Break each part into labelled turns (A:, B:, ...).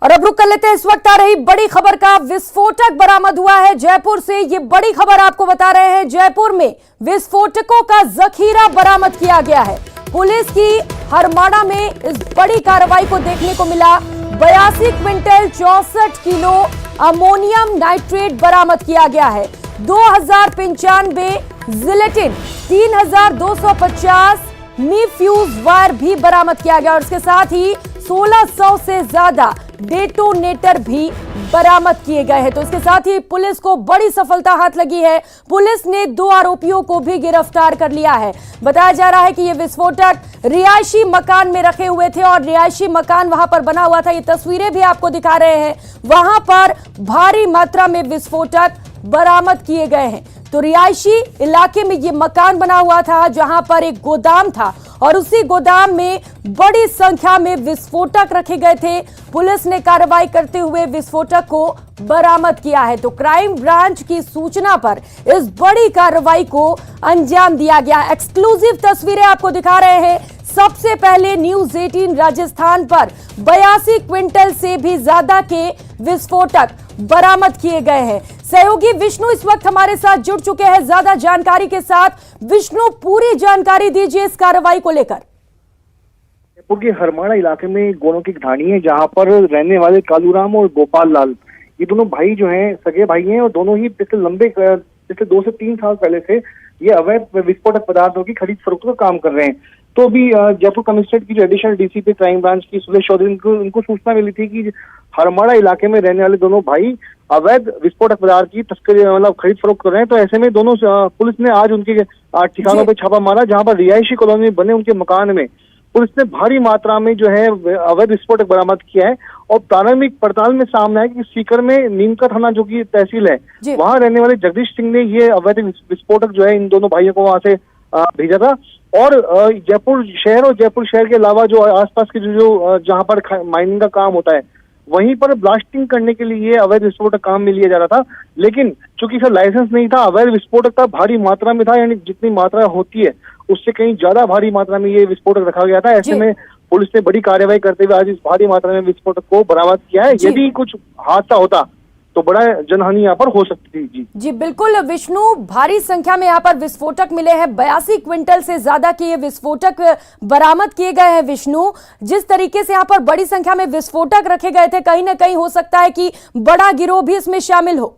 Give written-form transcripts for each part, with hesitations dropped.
A: और अब रुक कर लेते हैं इस वक्त आ रही बड़ी खबर का। विस्फोटक बरामद हुआ है जयपुर से। ये बड़ी खबर आपको बता रहे हैं। जयपुर में विस्फोटकों का जखीरा बरामद किया गया है। पुलिस की हरमाड़ा में इस बड़ी कार्रवाई को देखने को मिला। 82 क्विंटल 64 किलो अमोनियम नाइट्रेट बरामद किया गया है। 2095 जिलेटिन, 3250 मीफ्यूज वायर भी बरामद किया गया और इसके साथ ही 1600 से ज्यादा डेटोनेटर भी बरामद किए गए हैं। तो इसके साथ ही पुलिस को बड़ी सफलता हाथ लगी है। पुलिस ने 2 आरोपियों को भी गिरफ्तार कर लिया है। बताया जा रहा है कि ये विस्फोटक रिहायशी मकान में रखे हुए थे और रिहायशी मकान वहां पर बना हुआ था। ये तस्वीरें भी आपको दिखा रहे हैं। वहां पर भारी मात्रा में विस्फोटक बरामद किए गए हैं। तो रिहायशी इलाके में ये मकान बना हुआ था जहां पर एक गोदाम था और उसी गोदाम में बड़ी संख्या में विस्फोटक रखे गए थे। पुलिस ने कार्रवाई करते हुए विस्फोटक को बरामद किया है। तो क्राइम ब्रांच की सूचना पर इस बड़ी कार्रवाई को अंजाम दिया गया। एक्सक्लूसिव तस्वीरें आपको दिखा रहे हैं। सबसे पहले न्यूज 18 राजस्थान पर 82 क्विंटल से भी ज्यादा के विस्फोटक बरामद किए गए हैं। सहयोगी विष्णु इस वक्त हमारे साथ जुड़ चुके हैं ज्यादा जानकारी के साथ। विष्णु, पूरी जानकारी दीजिए इस कार्रवाई को लेकर।
B: जयपुर के हरमाड़ा इलाके में गोरों की ढाणी है जहां पर रहने वाले कालूराम और गोपाल लाल, ये दोनों भाई जो हैं सगे भाई हैं और दोनों ही पिछले 2 से 3 साल पहले से ये अवैध विस्फोटक पदार्थों की खरीद फरोख्त का काम कर रहे हैं। तो अभी जयपुर कमिश्नरेट की जो एडिशनल डीसीपी क्राइम ब्रांच की सुरेश चौधरी उनको सूचना मिली थी कि हरमाड़ा इलाके में रहने वाले दोनों भाई अवैध विस्फोटक पदार्थ की तस्करी मतलब खरीद फरोख्त कर रहे हैं। तो ऐसे में दोनों पुलिस ने आज उनके ठिकानों पर छापा मारा जहां पर रिहायशी कॉलोनी में बने उनके मकान में पुलिस ने भारी मात्रा में जो है अवैध विस्फोटक बरामद किया है। और प्रारंभिक पड़ताल में सामने आया कि सीकर में नीमका थाना जो की तहसील है वहां रहने वाले जगदीश सिंह ने ये अवैध विस्फोटक जो है इन दोनों भाइयों को वहां से भेजा था। और जयपुर शहर के अलावा जो आसपास के जो जहां पर माइनिंग का काम होता है वहीं पर ब्लास्टिंग करने के लिए अवैध विस्फोटक काम में लिया जा रहा था। लेकिन चूंकि इसका लाइसेंस नहीं था, अवैध विस्फोटक था, भारी मात्रा में था, यानी जितनी मात्रा होती है उससे कहीं ज्यादा भारी मात्रा में ये विस्फोटक रखा गया था। ऐसे में पुलिस ने बड़ी कार्रवाई करते हुए आज इस भारी मात्रा में विस्फोटक को बरामद किया है। यदि कुछ हादसा होता तो बड़ा जनहानि यहाँ पर हो सकती थी। जी
A: बिल्कुल विष्णु, भारी संख्या में यहाँ पर विस्फोटक मिले हैं। 82 क्विंटल से ज्यादा के ये विस्फोटक बरामद किए गए हैं। विष्णु, जिस तरीके से यहाँ पर बड़ी संख्या में विस्फोटक रखे गए थे, कहीं ना कहीं हो सकता है कि बड़ा गिरोह भी इसमें शामिल हो।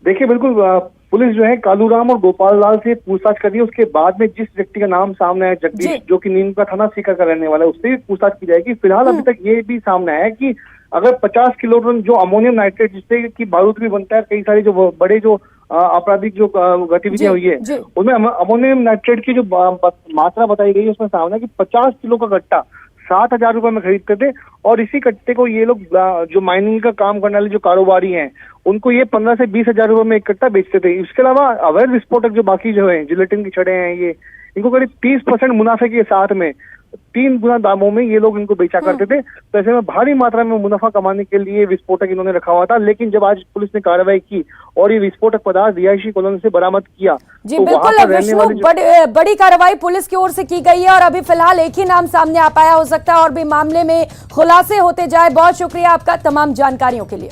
B: देखिए, बिल्कुल पुलिस जो है कालूराम और गोपाल लाल से पूछताछ कर रही है। उसके बाद में जिस व्यक्ति का नाम सामने आया जगदीश, जो कि नीमका थाना सीकर का रहने वाला है, उससे भी पूछताछ की जाएगी। फिलहाल अभी तक ये भी सामने आया है कि अगर 50 किलो जो अमोनियम नाइट्रेट जिससे कि बारूद भी बनता है, कई सारी जो बड़े जो आपराधिक जो गतिविधियां हुई है उनमें अमोनियम नाइट्रेट की जो मात्रा बताई गई है उसमें सामने है कि 50 किलो का कट्टा 7,000 रुपए में खरीदते थे। और इसी कट्टे को ये लोग जो माइनिंग का काम करने वाले जो कारोबारी हैं उनको ये 15 से 20,000 रुपए में एक कट्टा बेचते थे। इसके अलावा अवैध विस्फोटक जो बाकी जो है जिलेटिन की छड़े हैं, ये इनको करीब 30% मुनाफे के साथ में 3 गुना दामों में ये लोग इनको बेचा करते थे। तो ऐसे में भारी मात्रा में मुनाफा कमाने के लिए विस्फोटक इन्होंने रखा हुआ था। लेकिन जब आज पुलिस ने कार्रवाई की और ये विस्फोटक पदार्थ रिहायशी कॉलोनी से बरामद किया
A: जी तो बिल्कुल विष्णु, बड़ी कार्रवाई पुलिस की ओर से की गई है और अभी फिलहाल एक ही नाम सामने आ पाया। हो सकता है और भी मामले में खुलासे होते जाए। बहुत शुक्रिया आपका तमाम जानकारियों के लिए।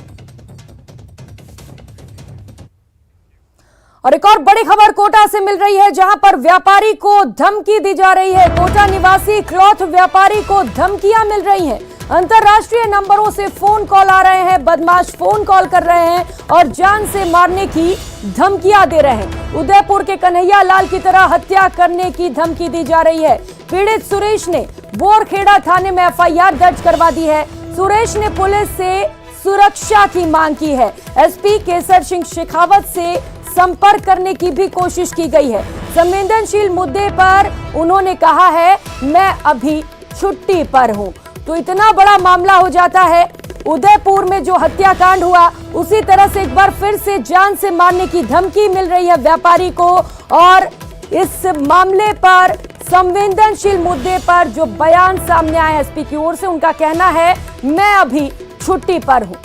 A: और एक और बड़ी खबर कोटा से मिल रही है जहां पर व्यापारी को धमकी दी जा रही है। कोटा निवासी क्लॉथ व्यापारी को धमकियां मिल रही हैं। अंतरराष्ट्रीय नंबरों से फोन कॉल आ रहे हैं। बदमाश फोन कॉल कर रहे हैं और जान से मारने की धमकियां दे रहे हैं। उदयपुर के कन्हैया लाल की तरह हत्या करने की धमकी दी जा रही है। पीड़ित सुरेश ने बोरखेड़ा थाने में एफआईआर दर्ज करवा दी है। सुरेश ने पुलिस से सुरक्षा की मांग की है। एसपी केसर सिंह शेखावत से संपर्क करने की भी कोशिश की गई है। संवेदनशील मुद्दे पर उन्होंने कहा है मैं अभी छुट्टी पर हूं। तो इतना बड़ा मामला हो जाता है। उदयपुर में जो हत्याकांड हुआ उसी तरह से एक बार फिर से जान से मारने की धमकी मिल रही है व्यापारी को। और इस मामले पर संवेदनशील मुद्दे पर जो बयान सामने आया एसपी की ओर से, उनका कहना है मैं अभी छुट्टी पर हूं।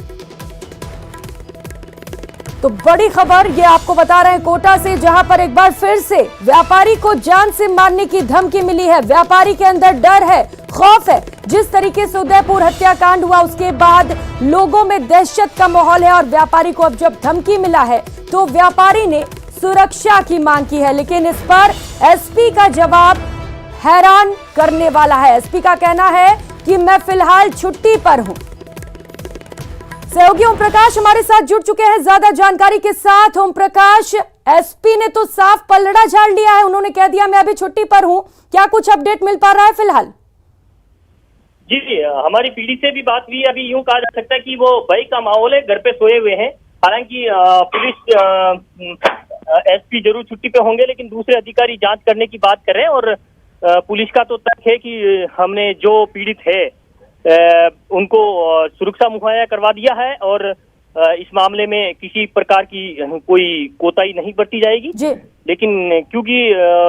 A: तो बड़ी खबर ये आपको बता रहे हैं कोटा से, जहां पर एक बार फिर से व्यापारी को जान से मारने की धमकी मिली है। व्यापारी के अंदर डर है, खौफ है जिस तरीके से उदयपुर हत्याकांड हुआ उसके बाद लोगों में दहशत का माहौल है और व्यापारी को अब जब धमकी मिला है तो व्यापारी ने सुरक्षा की मांग की है। लेकिन इस पर एसपी का जवाब हैरान करने वाला है। एसपी का कहना है कि मैं फिलहाल छुट्टी पर हूं। सहयोगी ओम प्रकाश हमारे साथ जुड़ चुके हैं ज्यादा जानकारी के साथ। ओम प्रकाश, एसपी ने तो साफ पलड़ा झाड़ लिया है, उन्होंने कह दिया मैं अभी छुट्टी पर हूं। क्या कुछ अपडेट मिल पा रहा है फिलहाल?
C: जी, हमारी पीढ़ी से भी बात हुई। अभी यूं कहा जा सकता है कि वो भय का माहौल है, घर पे सोए हुए हैं। हालांकि पुलिस एसपी जरूर छुट्टी पे होंगे, लेकिन दूसरे अधिकारी जांच करने की बात कर रहे हैं। और पुलिस का तो तर्क है कि हमने जो पीड़ित है उनको सुरक्षा मुहैया करवा दिया है और इस मामले में किसी प्रकार की कोई कोताही नहीं बरती जाएगी। लेकिन क्योंकि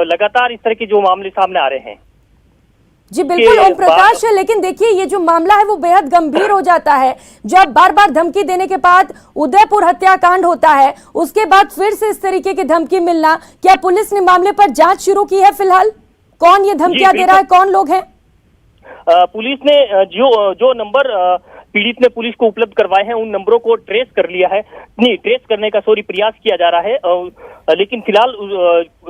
C: लगातार इस तरह के जो मामले सामने आ रहे हैं।
A: जी बिल्कुल ओम प्रकाश, लेकिन देखिए ये जो मामला है वो बेहद गंभीर हो जाता है जब बार बार धमकी देने के बाद उदयपुर हत्याकांड होता है, उसके बाद फिर से इस तरीके की धमकी मिलना। क्या पुलिस ने मामले पर जांच शुरू की है फिलहाल? कौन ये धमकियां दे रहा है, कौन लोग हैं?
C: पुलिस ने जो नंबर पीड़ित ने पुलिस को उपलब्ध करवाए हैं उन नंबरों को ट्रेस कर लिया है। नहीं, ट्रेस करने का प्रयास किया जा रहा है। लेकिन फिलहाल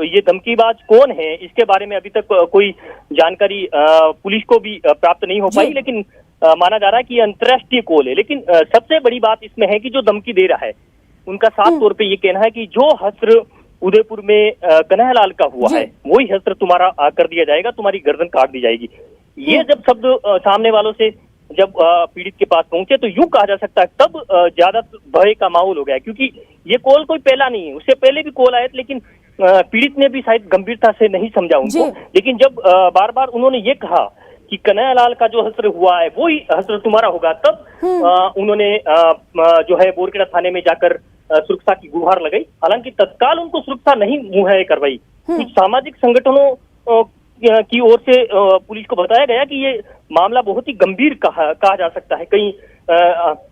C: ये धमकीबाज कौन है इसके बारे में अभी तक कोई जानकारी पुलिस को भी प्राप्त नहीं हो पाई। लेकिन माना जा रहा है कि अंतर्राष्ट्रीय कॉल है। लेकिन सबसे बड़ी बात इसमें है कि जो धमकी दे रहा है उनका साफ तौर पे ये कहना है कि जो हस्त्र उदयपुर में कन्हैयालाल का हुआ है वही हस्त्र तुम्हारा कर दिया जाएगा, तुम्हारी गर्दन काट दी जाएगी। ये जब शब्द सामने वालों से जब पीड़ित के पास पहुंचे तो यूं कहा जा सकता है तब ज्यादा भय का माहौल हो गया, क्योंकि ये कॉल कोई पहला नहीं है। उससे पहले भी कॉल आए थे, लेकिन पीड़ित ने भी शायद गंभीरता से नहीं समझा उनको। लेकिन जब बार बार उन्होंने ये कहा कि कन्हैयालाल का जो हस्त्र हुआ है वही हस्त्र तुम्हारा होगा, तब उन्होंने जो है बोरखेड़ा थाने में जाकर सुरक्षा की गुहार लगाई। हालांकि तत्काल उनको सुरक्षा नहीं मुहैया करवाई। कुछ सामाजिक संगठनों की ओर से पुलिस को बताया गया कि ये मामला बहुत ही गंभीर कहा जा सकता है, कहीं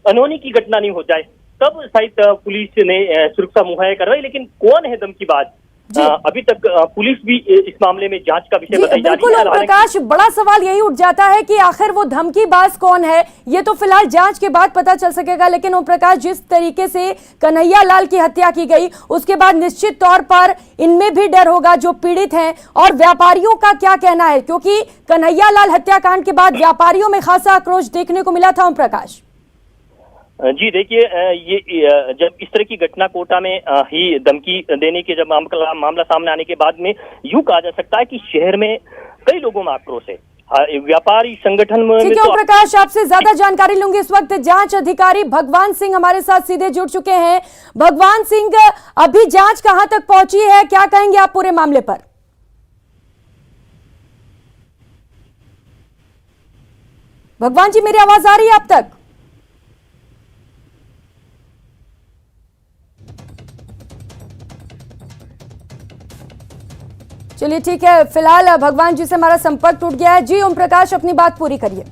C: अनहोनी की घटना नहीं हो जाए, तब शायद पुलिस ने सुरक्षा मुहैया करवाई। लेकिन कौन है धमकीबाज, अभी तक पुलिस भी इस मामले में जांच का विषय बताई जा रही है।
A: बिल्कुल ओम प्रकाश, बड़ा सवाल यही उठ जाता है कि आखिर वो धमकीबाज कौन है। ये तो फिलहाल जांच के बाद पता चल सकेगा। लेकिन ओम प्रकाश, जिस तरीके से कन्हैयालाल की हत्या की गई उसके बाद निश्चित तौर पर इनमें भी डर होगा जो पीड़ित हैं। और व्यापारियों का क्या कहना है, क्योंकि कन्हैयालाल हत्याकांड के बाद व्यापारियों में खासा आक्रोश देखने को मिला था। ओम प्रकाश
C: जी देखिए, ये जब इस तरह की घटना कोटा में ही धमकी देने के जब मामला सामने आने के बाद में यूं कहा जा सकता है कि शहर में कई लोगों में आक्रोश है। व्यापारी संगठन में
A: ठीक है ओम प्रकाश, आपसे ज्यादा जानकारी लूंगी। इस वक्त जांच अधिकारी भगवान सिंह हमारे साथ सीधे जुड़ चुके हैं। भगवान सिंह, अभी जांच कहां तक पहुंची है, क्या कहेंगे आप पूरे मामले पर? भगवान जी, मेरी आवाज आ रही है आप तक? चलिए ठीक है, फिलहाल भगवान जी से हमारा संपर्क टूट गया है। जी ओम प्रकाश, अपनी बात पूरी करिए।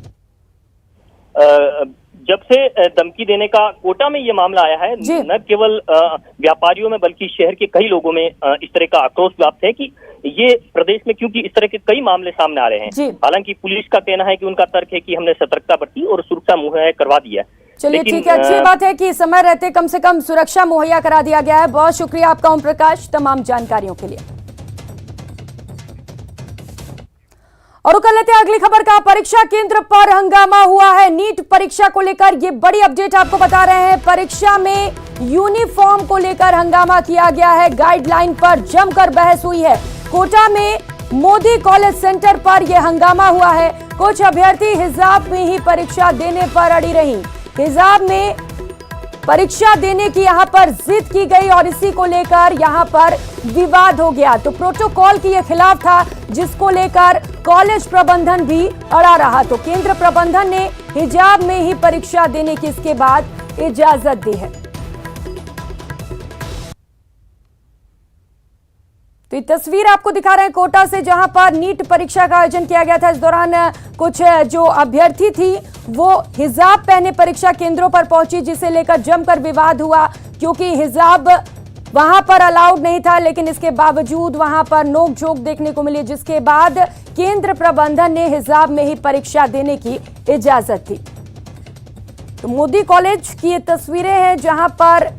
C: जब से धमकी देने का कोटा में ये मामला आया है, न केवल व्यापारियों में बल्कि शहर के कई लोगों में इस तरह का आक्रोश व्याप्त है कि ये प्रदेश में क्योंकि इस तरह के कई मामले सामने आ रहे हैं। हालांकि पुलिस का कहना है कि उनका तर्क है कि हमने सतर्कता बरती और सुरक्षा मुहैया करवा दिया है।
A: चलिए ठीक है, अच्छी बात है कि समय रहते कम से कम सुरक्षा मुहैया करा दिया गया है। बहुत शुक्रिया आपका ओम प्रकाश तमाम जानकारियों के लिए। और कर लेते हैं अगली खबर का। परीक्षा केंद्र पर हंगामा हुआ है। नीट परीक्षा को लेकर ये बड़ी अपडेट आपको बता रहे हैं। परीक्षा में यूनिफॉर्म को लेकर हंगामा किया गया है। गाइडलाइन पर जमकर बहस हुई है। कोटा में मोदी कॉलेज सेंटर पर यह हंगामा हुआ है। कुछ अभ्यर्थी हिजाब में ही परीक्षा देने पर अड़ी रही। हिजाब में परीक्षा देने की यहां पर जिद की गई और इसी को लेकर यहां पर विवाद हो गया। तो प्रोटोकॉल के खिलाफ था, जिसको लेकर कॉलेज प्रबंधन भी अड़ा रहा। तो केंद्र प्रबंधन ने हिजाब में ही परीक्षा देने की इसके बाद इजाजत दी है। तो ये तस्वीर आपको दिखा रहे हैं कोटा से, जहां पर नीट परीक्षा का आयोजन किया गया था। इस दौरान कुछ जो अभ्यर्थी थी वो हिजाब पहने परीक्षा केंद्रों पर पहुंची, जिसे लेकर जमकर विवाद हुआ, क्योंकि हिजाब वहां पर अलाउड नहीं था, लेकिन इसके बावजूद वहां पर नोकझोंक देखने को मिली, जिसके बाद केंद्र प्रबंधन ने हिजाब में ही परीक्षा देने की इजाजत दी। तो मोदी कॉलेज की ये तस्वीरें हैं जहां पर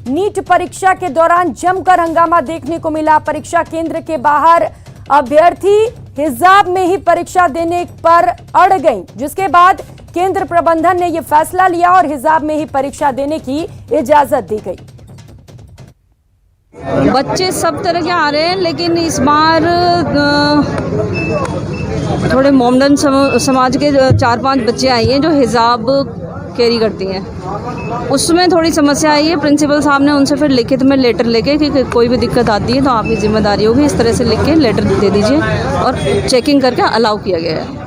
A: नीट परीक्षा के दौरान जमकर हंगामा देखने को मिला। परीक्षा केंद्र के बाहर अभ्यर्थी हिजाब में ही परीक्षा देने पर अड़ गई, जिसके बाद केंद्र प्रबंधन ने यह फैसला लिया और हिजाब में ही परीक्षा देने की इजाजत दी गई।
D: बच्चे सब तरह के आ रहे हैं, लेकिन इस बार थोड़े मोमडन समाज के 4-5 बच्चे आई हैं जो हिजाब कैरी करती हैं। उसमें थोड़ी समस्या आई है। प्रिंसिपल साहब ने उनसे फिर लिखित में लेटर लेके कि कोई भी दिक्कत आती है तो आपकी जिम्मेदारी होगी, इस तरह से लिख के लेटर दे दीजिए, और चेकिंग करके अलाउ किया गया है।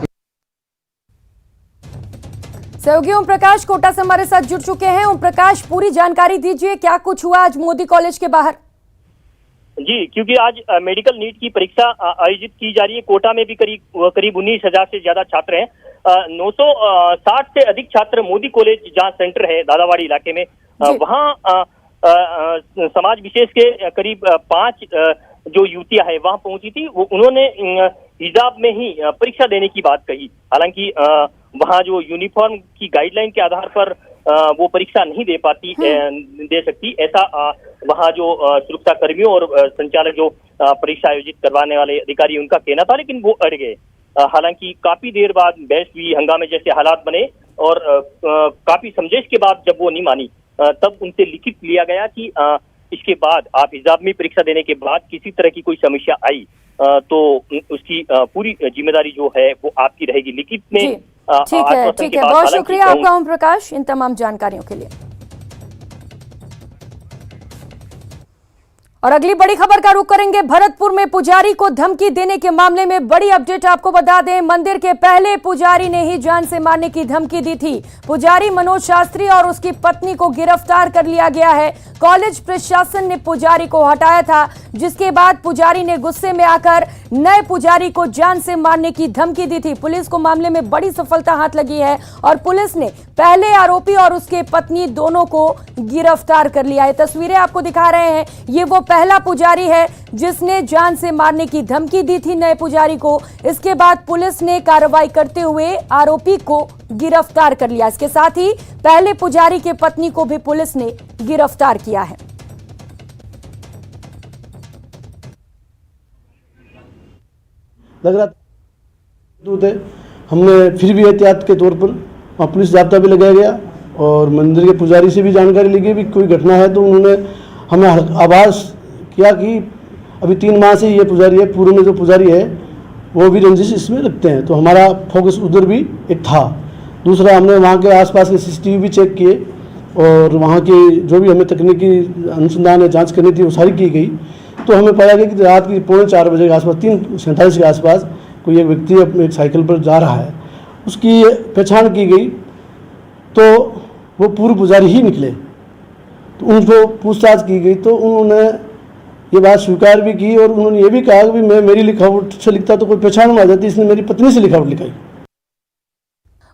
A: सहयोगी ओम प्रकाश कोटा से हमारे साथ जुड़ चुके हैं। ओम प्रकाश, पूरी जानकारी दीजिए, क्या कुछ हुआ आज मोदी कॉलेज के बाहर?
C: जी, क्योंकि आज मेडिकल नीट की परीक्षा आयोजित की जा रही है। कोटा में भी करीब 19,000 से ज्यादा छात्र हैं। 960 से अधिक छात्र मोदी कॉलेज जहां सेंटर है दादावाड़ी इलाके में, वहां समाज विशेष के करीब 5 जो युवतियां हैं वहां पहुंची थी। उन्होंने हिजाब में ही परीक्षा देने की बात कही। हालांकि वहां जो यूनिफॉर्म की गाइडलाइन के आधार पर वो परीक्षा नहीं दे सकती, ऐसा वहां जो सुरक्षा कर्मियों और संचालक जो परीक्षा आयोजित करवाने वाले अधिकारी उनका कहना था, लेकिन वो अड़ गए। हालांकि काफी देर बाद बहस हुई, हंगामे जैसे हालात बने और काफी समझाइश के बाद जब वो नहीं मानी तब उनसे लिखित लिया गया कि इसके बाद आप हिजाब में परीक्षा देने के बाद किसी तरह की कोई समस्या आई तो उसकी पूरी जिम्मेदारी जो है वो आपकी रहेगी। लिखित में
A: ठीक है, बहुत शुक्रिया आपका ओम प्रकाश इन तमाम जानकारियों के लिए। और अगली बड़ी खबर का रुख करेंगे। भरतपुर में पुजारी को धमकी देने के मामले में बड़ी अपडेट आपको बता दें। मंदिर के पहले पुजारी ने ही जान से मारने की धमकी दी थी। पुजारी मनोज शास्त्री और उसकी पत्नी को गिरफ्तार कर लिया गया है। कॉलेज प्रशासन ने पुजारी को हटाया था, जिसके बाद पुजारी ने गुस्से में आकर नए पुजारी को जान से मारने की धमकी दी थी। पुलिस को मामले में बड़ी सफलता हाथ लगी है और पुलिस ने पहले आरोपी और उसके पत्नी दोनों को गिरफ्तार कर लिया है। तस्वीरें आपको दिखा रहे हैं, ये वो पहला पुजारी है जिसने जान से मारने की धमकी दी थी नए पुजारी को। इसके बाद पुलिस ने कार्रवाई करते हुए आरोपी को गिरफ्तार कर लिया। इसके साथ ही पहले पुजारी के पत्नी को भी पुलिस ने गिरफ्तार किया है।
E: लग रहा थे, हमने फिर भी एहतियात के तौर पर वहाँ पुलिस जाब्ता भी लगाया गया और मंदिर के पुजारी से भी जानकारी ली गई भी कोई घटना है, तो उन्होंने हमें आभास किया कि अभी 3 माह से ये पुजारी है, पूर्व में जो पुजारी है वो भी रंजिश इसमें रखते हैं, तो हमारा फोकस उधर भी एक था। दूसरा, हमने वहाँ के आसपास के CCTV भी चेक किए और वहाँ की जो भी हमें तकनीकी अनुसंधान या जांच करनी थी वो सारी की गई। तो हमें पाया गया कि रात की 3:45 बजे के आसपास 3:47 के आसपास कोई एक व्यक्ति अपने एक साइकिल पर जा रहा है, उसकी पहचान की गई तो वो पूर्व पुजारी ही निकले। तो उनको पूछताछ की गई तो उन्होंने ये बात स्वीकार भी की और उन्होंने ये भी कहा कि मैं मेरी लिखावट से लिखता तो कोई पहचान में आ जाती, इसने मेरी पत्नी से लिखावट लिखाई।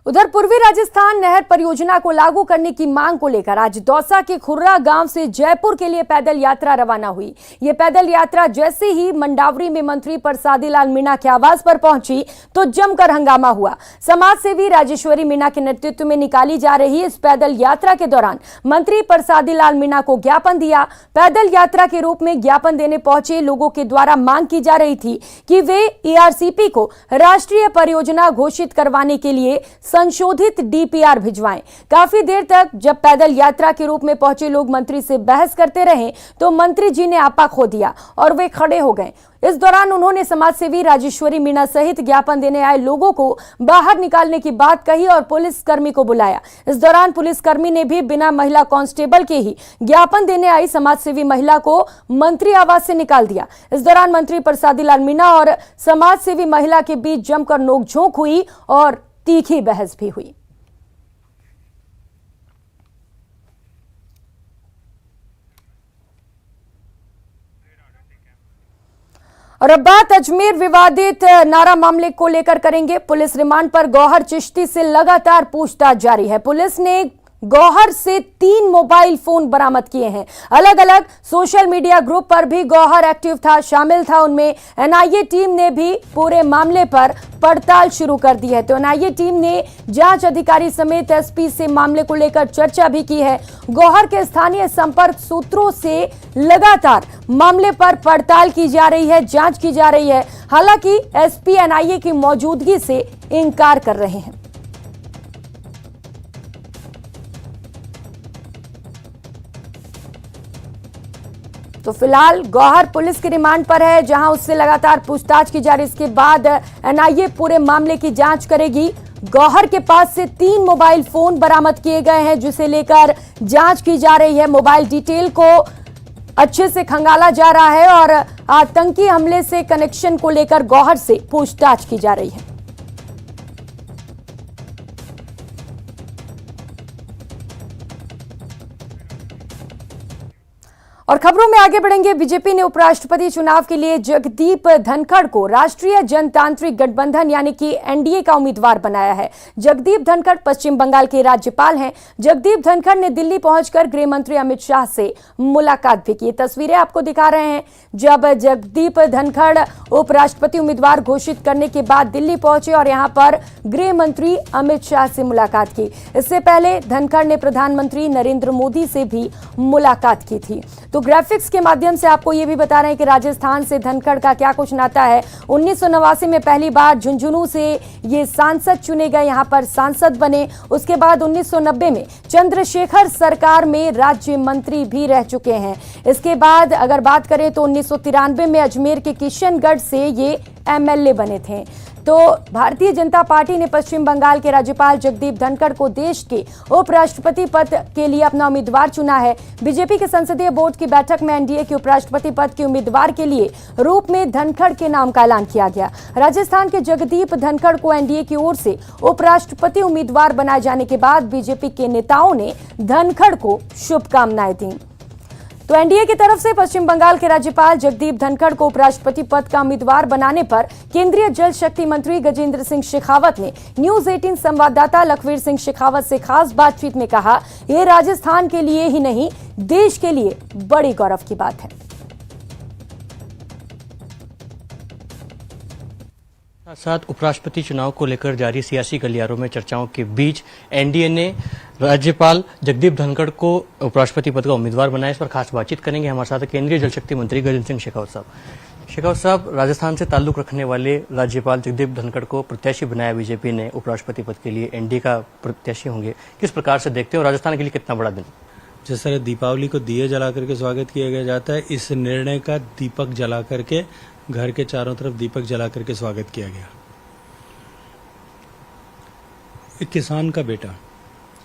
A: उधर पूर्वी राजस्थान नहर परियोजना को लागू करने की मांग को लेकर आज दौसा के खुर्रा गांव से जयपुर के लिए पैदल यात्रा रवाना हुई। ये पैदल यात्रा जैसे ही मंडावरी में मंत्री परसादी लाल मीणा के आवास पर पहुंची तो जमकर हंगामा हुआ। समाज सेवी राजेश्वरी मीणा के नेतृत्व में निकाली जा रही इस पैदल यात्रा के दौरान मंत्री परसादी लाल मीणा को ज्ञापन दिया। पैदल यात्रा के रूप में ज्ञापन देने पहुंचे लोगों के द्वारा मांग की जा रही थी कि वे ERCP को राष्ट्रीय परियोजना घोषित करवाने के लिए संशोधित DPR भिजवाएं। काफी देर तक जब पैदल यात्रा के रूप में पहुंचे लोग मंत्री से बहस करते रहे तो मंत्री जी ने आपा खो दिया और वे खड़े हो गए। इस दौरान उन्होंने समाजसेवी राजेश्वरी मीणा सहित ज्ञापन देने आए लोगों को बाहर निकालने की बात कही और पुलिसकर्मी को बुलाया। इस दौरान पुलिसकर्मी ने भी बिना महिला कांस्टेबल के ही ज्ञापन देने आई समाजसेवी महिला को मंत्री आवास से निकाल दिया। इस दौरान मंत्री परसादी लाल मीणा और समाजसेवी महिला के बीच जमकर नोकझोंक हुई और तीखी बहस भी हुई। और अब बात अजमेर विवादित नारा मामले को लेकर करेंगे। पुलिस रिमांड पर गौहर चिश्ती से लगातार पूछताछ जारी है। पुलिस ने गौहर से 3 मोबाइल फोन बरामद किए हैं। अलग अलग सोशल मीडिया ग्रुप पर भी गौहर एक्टिव था, शामिल था उनमें। एनआईए टीम ने भी पूरे मामले पर पड़ताल शुरू कर दी है। तो एनआईए टीम ने जांच अधिकारी समेत एसपी से मामले को लेकर चर्चा भी की है। गौहर के स्थानीय संपर्क सूत्रों से लगातार मामले पर पड़ताल की जा रही है, जांच की जा रही है। हालांकि एसपी एनआईए की मौजूदगी से इनकार कर रहे हैं। तो फिलहाल गौहर पुलिस की रिमांड पर है, जहां उससे लगातार पूछताछ की जा रही है। इसके बाद एनआईए पूरे मामले की जांच करेगी। गौहर के पास से 3 मोबाइल फोन बरामद किए गए हैं, जिसे लेकर जांच की जा रही है। मोबाइल डिटेल को अच्छे से खंगाला जा रहा है और आतंकी हमले से कनेक्शन को लेकर गौहर से पूछताछ की जा रही है। और खबरों में आगे बढ़ेंगे। बीजेपी ने उपराष्ट्रपति चुनाव के लिए जगदीप धनखड़ को राष्ट्रीय जनतांत्रिक गठबंधन यानी कि एनडीए का उम्मीदवार बनाया है। जगदीप धनखड़ पश्चिम बंगाल के राज्यपाल हैं। जगदीप धनखड़ ने दिल्ली पहुंचकर गृह मंत्री अमित शाह से मुलाकात भी की। तस्वीरें आपको दिखा रहे हैं, जब जगदीप धनखड़ उपराष्ट्रपति उम्मीदवार घोषित करने के बाद दिल्ली पहुंचे और यहां पर गृह मंत्री अमित शाह से मुलाकात की। इससे पहले धनखड़ ने प्रधानमंत्री नरेंद्र मोदी से भी मुलाकात की थी। तो ग्राफिक्स के माध्यम से आपको यह भी बता रहे हैं कि राजस्थान से धनखड़ का क्या कुछ नाता है। 1989 में पहली बार झुंझुनू से ये सांसद चुने गए, यहां पर सांसद बने। उसके बाद 1990 में चंद्रशेखर सरकार में राज्य मंत्री भी रह चुके हैं। इसके बाद अगर बात करें तो 1993 में अजमेर के किशनगढ़ से ये एमएलए बने थे। तो भारतीय जनता पार्टी ने पश्चिम बंगाल के राज्यपाल जगदीप धनखड़ को देश के उपराष्ट्रपति पद के लिए अपना उम्मीदवार चुना है। बीजेपी के संसदीय बोर्ड की बैठक में एनडीए के उपराष्ट्रपति पद के उम्मीदवार के लिए रूप में धनखड़ के नाम का ऐलान किया गया। राजस्थान के जगदीप धनखड़ को एनडीए की ओर से उपराष्ट्रपति उम्मीदवार बनाए जाने के बाद बीजेपी के नेताओं ने धनखड़ को शुभकामनाएं दी। तो एनडीए की तरफ से पश्चिम बंगाल के राज्यपाल जगदीप धनखड़ को उपराष्ट्रपति पद का उम्मीदवार बनाने पर केंद्रीय जल शक्ति मंत्री गजेंद्र सिंह शेखावत ने न्यूज 18 संवाददाता लखवीर सिंह शेखावत से खास बातचीत में कहा, यह राजस्थान के लिए ही नहीं देश के लिए बड़ी गौरव की बात है।
F: साथ उपराष्ट्रपति चुनाव को लेकर जारी सियासी गलियारों में चर्चाओं के बीच एनडीए ने राज्यपाल जगदीप धनखड़ को उपराष्ट्रपति पद का उम्मीदवार बनाया। इस पर खास बातचीत करेंगे। हमारे साथ केंद्रीय जल शक्ति मंत्री गजेंद्र सिंह शेखावत साहब। शेखावत साहब, राजस्थान से ताल्लुक रखने वाले राज्यपाल जगदीप धनखड़ को प्रत्याशी बनाया बीजेपी ने उपराष्ट्रपति पद के लिए, एनडीए का प्रत्याशी होंगे, किस प्रकार से देखते हो? राजस्थान के लिए कितना बड़ा दिन?
G: जिस तरह दीपावली को दिए जला करके स्वागत किया जाता है, इस निर्णय का दीपक जला करके घर के चारों तरफ दीपक जला करके स्वागत किया गया। एक किसान का बेटा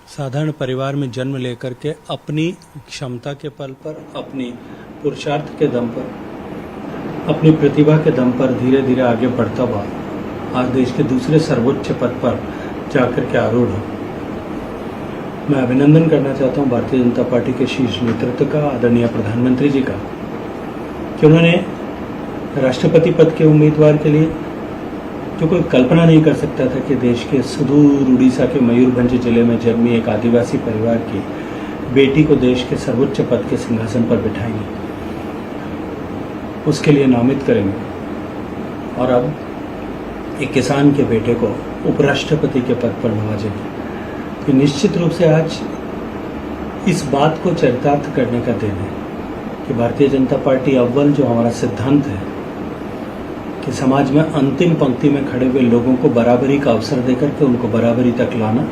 G: साधारण परिवार में जन्म लेकर के अपनी क्षमता के बल पर, अपनी पुरुषार्थ के दम पर, अपनी प्रतिभा के दम पर धीरे धीरे आगे बढ़ता हुआ आज देश के दूसरे सर्वोच्च पद पर जाकर के आरूढ़ हो। मैं अभिनंदन करना चाहता हूं भारतीय जनता पार्टी के शीर्ष नेतृत्व का, आदरणीय प्रधानमंत्री जी का, कि उन्होंने राष्ट्रपति पद के उम्मीदवार के लिए, जो कोई कल्पना नहीं कर सकता था कि देश के सुदूर उड़ीसा के मयूरभंज जिले में जन्मी एक आदिवासी परिवार की बेटी को देश के सर्वोच्च पद के सिंहासन पर बिठाएंगे, उसके लिए नामित करेंगे और अब एक किसान के बेटे को उपराष्ट्रपति के पद पर नवाजेंगे। तो निश्चित रूप से आज इस बात को चरितार्थ करने का दिन है कि भारतीय जनता पार्टी अव्वल जो हमारा सिद्धांत है कि समाज में अंतिम पंक्ति में खड़े हुए लोगों को बराबरी का अवसर देकर के उनको बराबरी तक लाना,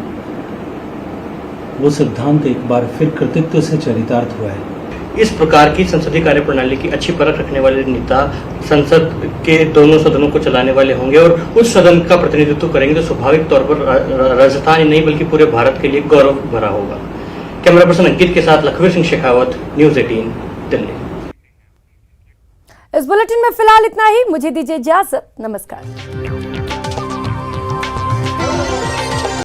G: वो सिद्धांत एक बार फिर कृतित्व से चरितार्थ हुआ है।
F: इस प्रकार की संसदीय कार्यप्रणाली की अच्छी परख रखने वाले नेता संसद के दोनों सदनों को चलाने वाले होंगे और उस सदन का प्रतिनिधित्व करेंगे, तो स्वाभाविक तौर पर राजस्थान ही नहीं बल्कि पूरे भारत के लिए गौरव भरा होगा। कैमरा पर्सन अंकित के साथ लखवीर सिंह शेखावत, न्यूज 18 दिल्ली।
A: इस बुलेटिन में फिलहाल इतना ही। मुझे दीजिए इजाजत। नमस्कार।